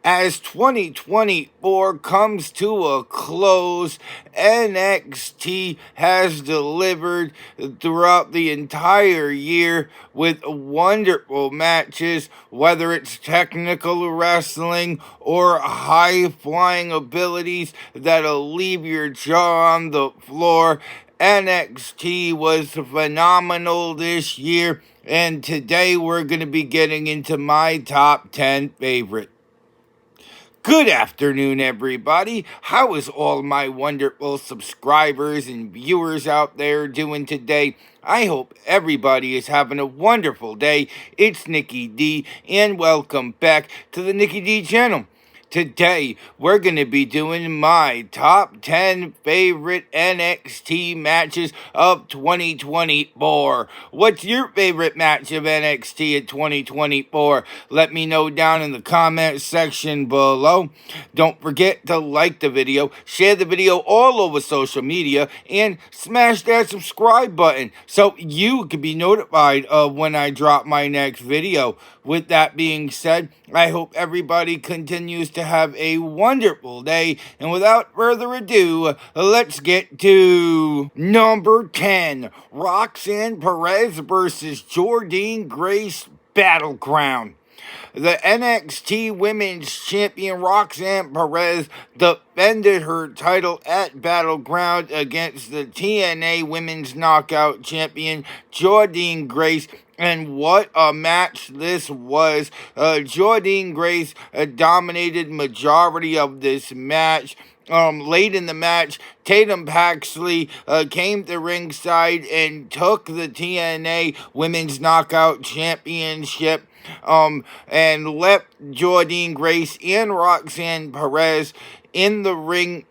As 2024 comes to a close, NXT has delivered throughout the entire year with wonderful matches, whether it's technical wrestling or high-flying abilities that'll leave your jaw on the floor. NXT was phenomenal this year, and today we're going to be getting into my top 10 favorite. Good afternoon, everybody. How is all my wonderful subscribers and viewers out there doing today? I hope everybody is having a wonderful day. It's Nikki D, and welcome back to the Nikki D channel. Today, we're going to be doing my top 10 favorite NXT matches of 2024. What's your favorite match of NXT of 2024? Let me know down in the comment section below. Don't forget to like the video, share the video all over social media, and smash that subscribe button so you can be notified of when I drop my next video. With that being said, I hope everybody continues to have a wonderful day. And without further ado, let's get to number 10. Roxanne Perez versus Jordynne Grace Battleground. The NXT Women's Champion Roxanne Perez defended her title at Battleground against the TNA Women's Knockout Champion Jordynne Grace. And what a match this was. Jordynne Grace dominated majority of this match. Late in the match, Tatum Paxley came to ringside and took the TNA Women's Knockout Championship and left Jordynne Grace and Roxanne Perez in the ring.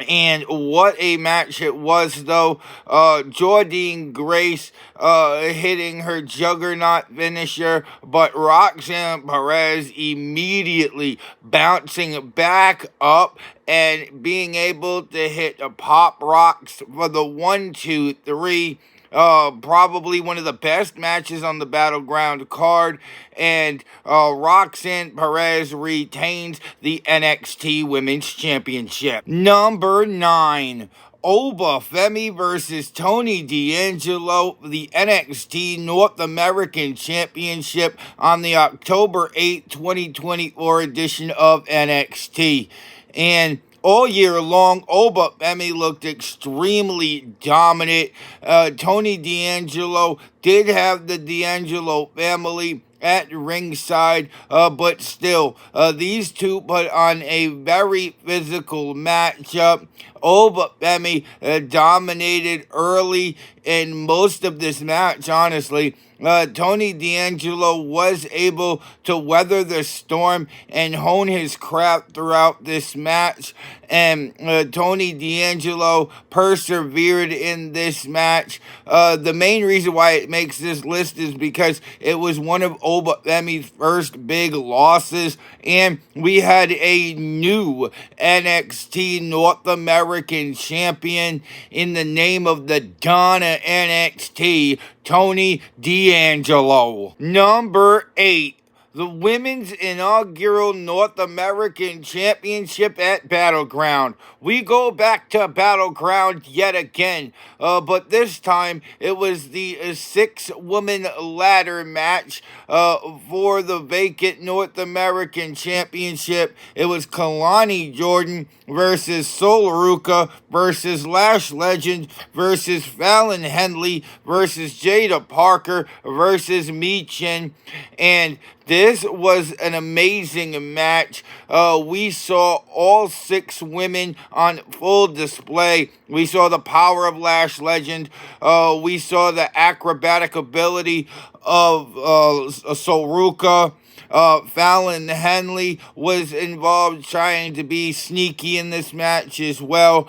And what a match it was, though. Jordynne Grace hitting her juggernaut finisher, but Roxanne Perez immediately bouncing back up and being able to hit pop rocks for the 1, 2, 3. Probably one of the best matches on the Battleground card, and Roxanne Perez retains the NXT Women's Championship. Number 9. Oba Femi versus Tony DAngelo, the NXT North American Championship on the October 8, 2024 edition of NXT. And all year long, Oba Femi looked extremely dominant. Tony DAngelo did have the DAngelo family at ringside, but still, these two put on a very physical matchup. Oba Femi dominated early in most of this match, honestly. Tony DAngelo was able to weather the storm and hone his craft throughout this match, and Tony DAngelo persevered in this match. The main reason why it makes this list is because it was one of Oba Femi's first big losses, and we had a new NXT North American champion in the name of the Donna NXT, Tony DAngelo. Number 8. The Women's Inaugural North American Championship at Battleground. We go back to Battleground yet again, but this time it was the 6-woman ladder match for the vacant North American Championship. It was Kalani Jordan versus Solaruka versus Lash Legend versus Fallon Henley versus Jada Parker versus Michin, and this was an amazing match. We saw all 6 women on full display. We saw the power of Lash Legend. We saw the acrobatic ability of Solaruka. Fallon Henley was involved trying to be sneaky in this match as well.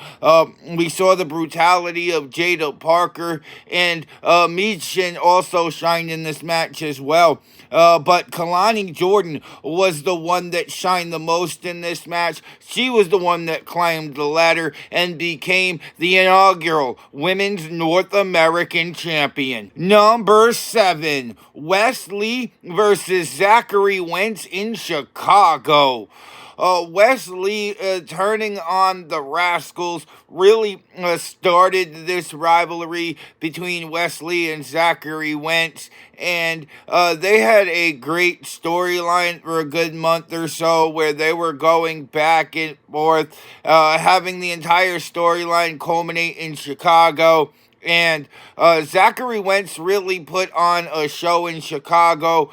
We saw the brutality of Jada Parker, and Michin also shined in this match as well. But Kalani Jordan was the one that shined the most in this match. She was the one that climbed the ladder and became the inaugural Women's North American Champion. Number 7, Wesley versus Zachary Zachary Wentz in Chicago. Wesley turning on the Rascals really started this rivalry between Wesley and Zachary Wentz, and they had a great storyline for a good month or so where they were going back and forth, having the entire storyline culminate in Chicago. And Zachary Wentz really put on a show in Chicago.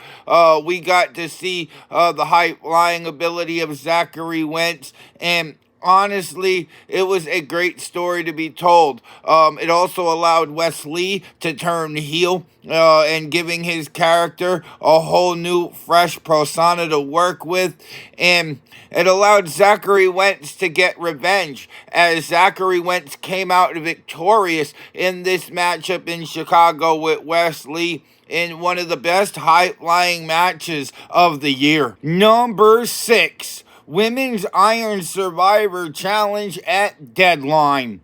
We got to see the high-flying ability of Zachary Wentz, and honestly, it was a great story to be told. It also allowed Wesley to turn heel, and giving his character a whole new, fresh persona to work with. And it allowed Zachary Wentz to get revenge, as Zachary Wentz came out victorious in this matchup in Chicago with Wesley in one of the best high-flying matches of the year. Number 6. Women's Iron Survivor Challenge at Deadline.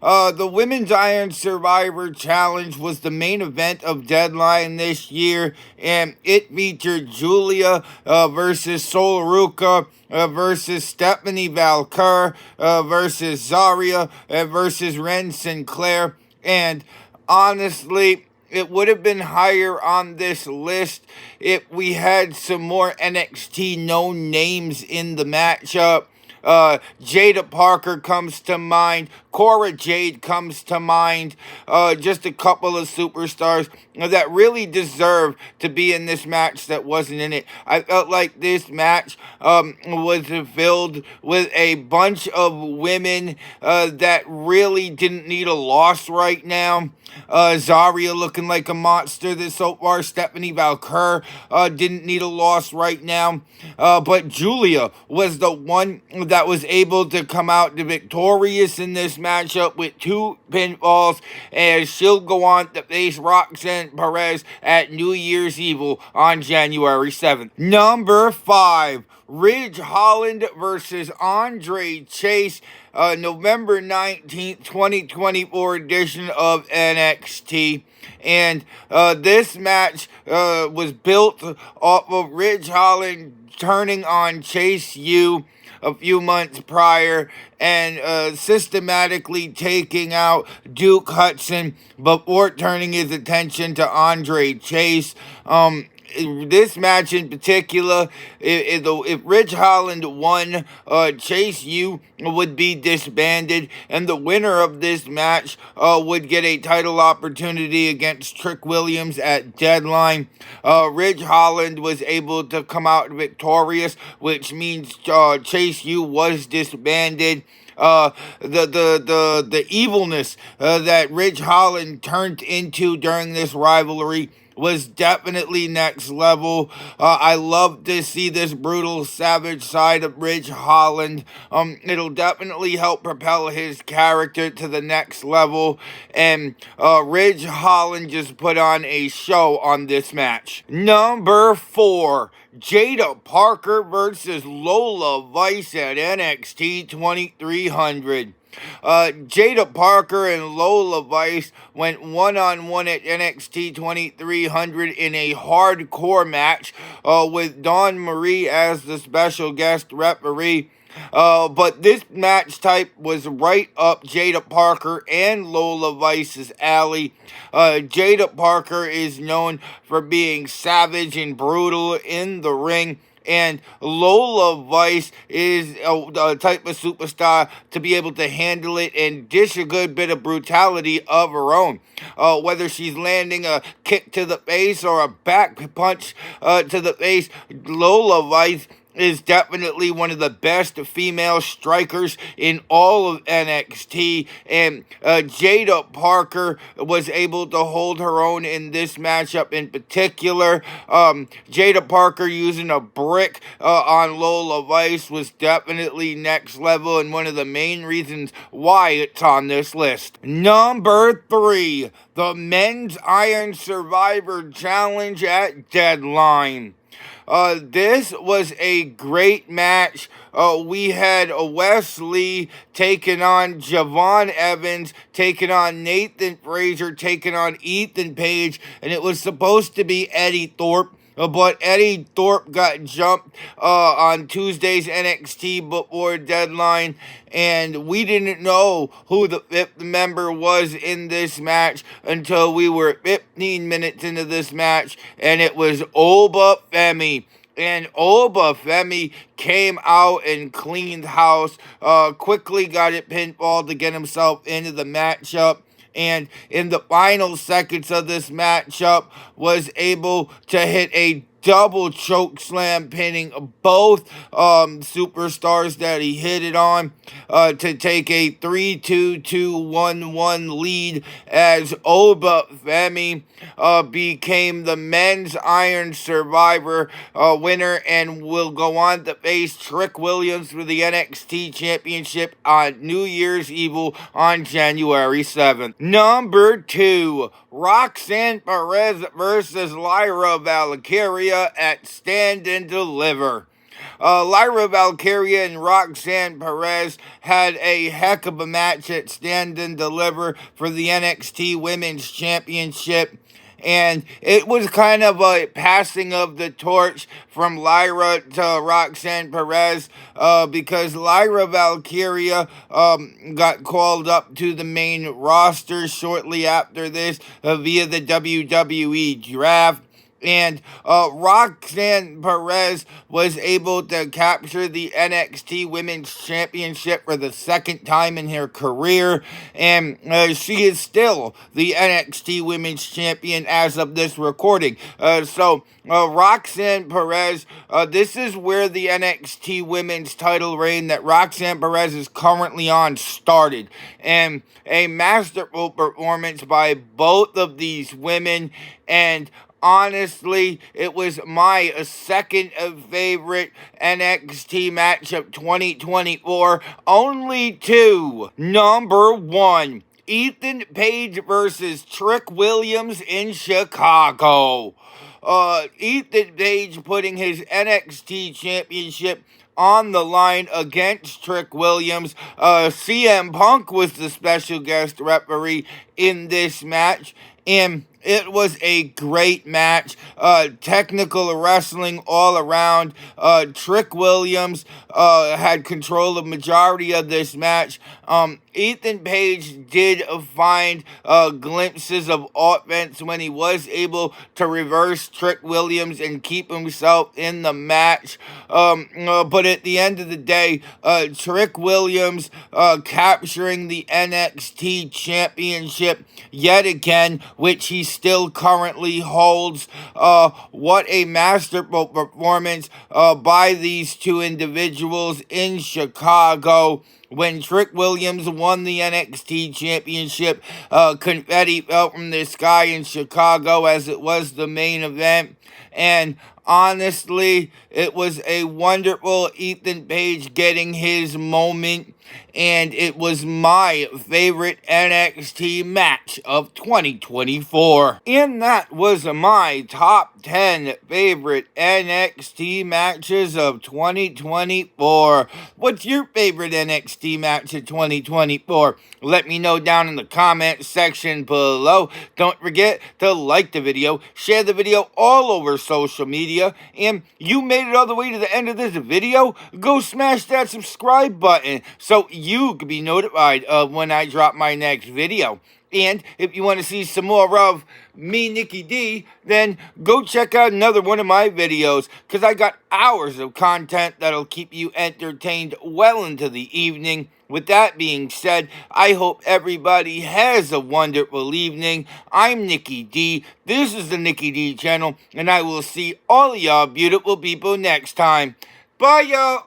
The Women's Iron Survivor Challenge was the main event of Deadline this year, and it featured Julia versus Solaruka versus Stephanie Valkaria versus Zaria versus Ren Sinclair, and honestly, it would have been higher on this list if we had some more NXT known names in the matchup. Jada Parker comes to mind. Cora Jade comes to mind. Just a couple of superstars that really deserve to be in this match that wasn't in it. I felt like this match was filled with a bunch of women that really didn't need a loss right now. Zaria looking like a monster this so far. Stephanie Valkaria didn't need a loss right now. But Julia was the one that was able to come out victorious in this matchup with 2 pinfalls, as she'll go on to face Roxas Perez at New Year's Evil on January 7th. Number 5. Ridge Holland versus Andre Chase, November 19th, 2024 edition of NXT. And this match was built off of Ridge Holland turning on Chase U a few months prior and systematically taking out Duke Hudson before turning his attention to Andre Chase. This match in particular, if Ridge Holland won, Chase U would be disbanded, and the winner of this match would get a title opportunity against Trick Williams at Deadline. Ridge Holland was able to come out victorious, which means Chase U was disbanded. The evilness that Ridge Holland turned into during this rivalry was definitely next level. I love to see this brutal, savage side of Ridge Holland. It'll definitely help propel his character to the next level. And Ridge Holland just put on a show on this match. Number 4. Jada Parker versus Lola Vice at NXT 2300. Jada Parker and Lola Vice went one-on-one at NXT 2300 in a hardcore match with Dawn Marie as the special guest referee. But this match type was right up Jada Parker and Lola Vice's alley. Jada Parker is known for being savage and brutal in the ring, and Lola Vice is a type of superstar to be able to handle it and dish a good bit of brutality of her own. Whether she's landing a kick to the face or a back punch to the face, Lola Vice is definitely one of the best female strikers in all of NXT, and Jada Parker was able to hold her own in this matchup in particular. Jada Parker using a brick on Lola Vice was definitely next level and one of the main reasons why it's on this list. Number 3, the Men's Iron Survivor Challenge at Deadline. This was a great match. We had Wesley taking on Javon Evans, taking on Nathan Frazier, taking on Ethan Page, and it was supposed to be Eddie Thorpe But Eddie Thorpe got jumped on Tuesday's NXT before deadline, and we didn't know who the fifth member was in this match until we were 15 minutes into this match, and it was Oba Femi. And Oba Femi came out and cleaned house, quickly got it pinfalled to get himself into the matchup, and in the final seconds of this matchup was able to hit a double choke slam, pinning both superstars that he hit it on to take a 3-2-2-1-1 lead as Oba Femi became the men's Iron Survivor winner and will go on to face Trick Williams for the NXT Championship on New Year's Eve on January 7th. Number 2, Roxanne Perez versus Lyra Valkaria at Stand and Deliver. Lyra Valkaria and Roxanne Perez had a heck of a match at Stand and Deliver for the NXT Women's Championship. And it was kind of a passing of the torch from Lyra to Roxanne Perez because Lyra Valkaria got called up to the main roster shortly after this via the WWE draft. And Roxanne Perez was able to capture the NXT Women's Championship for the second time in her career. And she is still the NXT Women's Champion as of this recording. So Roxanne Perez, this is where the NXT Women's title reign that Roxanne Perez is currently on started. And a masterful performance by both of these women. And honestly, it was my second favorite NXT match of 2024, only to number 1, Ethan Page versus Trick Williams in Chicago. Ethan Page putting his NXT Championship on the line against Trick Williams. CM Punk was the special guest referee in this match, and it was a great match. Technical wrestling all around. Trick Williams had control of majority of this match. Ethan Page did find glimpses of offense when he was able to reverse Trick Williams and keep himself in the match. But at the end of the day, Trick Williams capturing the NXT Championship yet again, which he still currently holds. What a masterful performance by these two individuals in Chicago. When Trick Williams won the NXT Championship, confetti fell from the sky in Chicago as it was the main event. And honestly, it was a wonderful Ethan Page getting his moment, and it was my favorite NXT match of 2024. And that was my top 10 favorite NXT matches of 2024. What's your favorite NXT match of 2024? Let me know down in the comment section below. Don't forget to like the video, share the video all over social media, and you made it all the way to the end of this video, go smash that subscribe button so you can be notified of when I drop my next video. And if you want to see some more of me, Nikki D, then go check out another one of my videos, because I got hours of content that'll keep you entertained well into the evening. With that being said, I hope everybody has a wonderful evening. I'm Nikki D. This is the Nikki D channel, and I will see all y'all beautiful people next time. Bye, y'all.